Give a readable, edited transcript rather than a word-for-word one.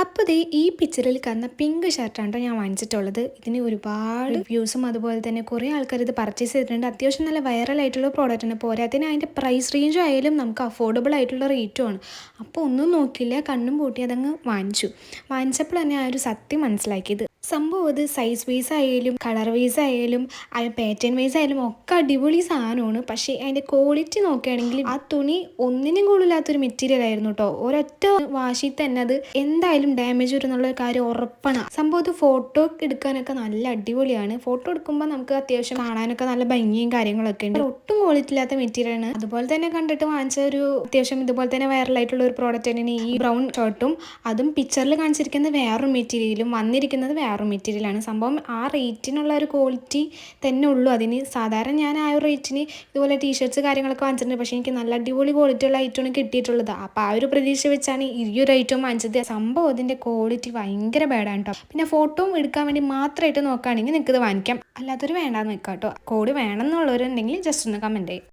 അപ്പോൾ ദേ ഈ പിക്ചറിൽ കാണുന്ന പിങ്ക് ഷർട്ടാണ് ഞാൻ വാങ്ങിച്ചിട്ടുള്ളത്. ഇതിന് ഒരുപാട് വ്യൂസും അതുപോലെ തന്നെ കുറേ ആൾക്കാർ ഇത് പർച്ചേസ് ചെയ്തിട്ടുണ്ട്. അത്യാവശ്യം നല്ല വൈറലായിട്ടുള്ള പ്രോഡക്റ്റാണ്. പോരാത്തതിന് അതിൻ്റെ പ്രൈസ് റേഞ്ചും ആയാലും നമുക്ക് അഫോർഡബിൾ ആയിട്ടുള്ള റേറ്റും ആണ്. അപ്പോൾ ഒന്നും നോക്കിയില്ല, കണ്ണും പൂട്ടി അതങ്ങ് വാങ്ങിച്ചപ്പോൾ തന്നെ ആ ഒരു സത്യം മനസ്സിലാക്കിയത്. സംഭവം അത് സൈസ് വൈസ് ആയാലും കളർ വൈസ് ആയാലും പാറ്റേൺ വൈസ് ആയാലും ഒക്കെ അടിപൊളി സാധനമാണ്. പക്ഷേ അതിൻ്റെ ക്വാളിറ്റി നോക്കുകയാണെങ്കിൽ ആ തുണി ഒന്നിനും കൊള്ളില്ലാത്തൊരു മെറ്റീരിയൽ ആയിരുന്നു കേട്ടോ. ഒരൊറ്റ വാഷിൽ തന്നെ അത് എന്തായാലും ഡാമേജ് വരുന്നുള്ള കാര്യം ഉറപ്പാണ്. സംഭവം അത് ഫോട്ടോ എടുക്കാനൊക്കെ നല്ല അടിപൊളിയാണ്. ഫോട്ടോ എടുക്കുമ്പോൾ നമുക്ക് അത്യാവശ്യം കാണാനൊക്കെ നല്ല ഭംഗിയും കാര്യങ്ങളൊക്കെ ഉണ്ട്. ഒട്ടും ക്വാളിറ്റി ഇല്ലാത്ത മെറ്റീരിയലാണ്. അതുപോലെ തന്നെ കണ്ടിട്ട് വാങ്ങിച്ച ഒരു അത്യാവശ്യം ഇതുപോലെ തന്നെ വൈറലായിട്ടുള്ള ഒരു പ്രോഡക്റ്റ് തന്നെയാണ് ഈ ബ്രൗൺ ഷർട്ടും. അതും പിക്ചറിൽ കാണിച്ചിരിക്കുന്നത് വേറൊരു മെറ്റീരിയലും വന്നിരിക്കുന്നത് വേറൊരു മെറ്റീരിയലാണ്. സംഭവം ആ റേറ്റിനുള്ള ഒരു ക്വാളിറ്റി തന്നെ ഉള്ളൂ അതിന്. സാധാരണ ഞാൻ ആ ഒരു റേറ്റിന് ഇതുപോലെ ടീഷർട്ട്സ് കാര്യങ്ങളൊക്കെ വാങ്ങിച്ചിട്ടുണ്ട്. പക്ഷേ എനിക്ക് നല്ല അടിപൊളി ക്വാളിറ്റി ഉള്ള ഐറ്റമാണ് കിട്ടിയിട്ടുള്ളത്. അപ്പോൾ ആ ഒരു പ്രതീക്ഷ വെച്ചാണ് ഈ ഒരു ഐറ്റം വാങ്ങിച്ചത്. സംഭവം അതിൻ്റെ ക്വാളിറ്റി ഭയങ്കര ബാഡാണ് കേട്ടോ. പിന്നെ ഫോട്ടോ എടുക്കാൻ വേണ്ടി മാത്രമായിട്ട് നോക്കുകയാണെങ്കിൽ നിങ്ങൾക്ക് ഇത് വാങ്ങിക്കാം, അല്ലാത്തൊരു വേണ്ടാന്ന് വെക്കാം കേട്ടോ. കോഡ് വേണം എന്നുള്ളവരുണ്ടെങ്കിൽ ജസ്റ്റ് ഒന്ന് കമൻറ്റ് ചെയ്യും.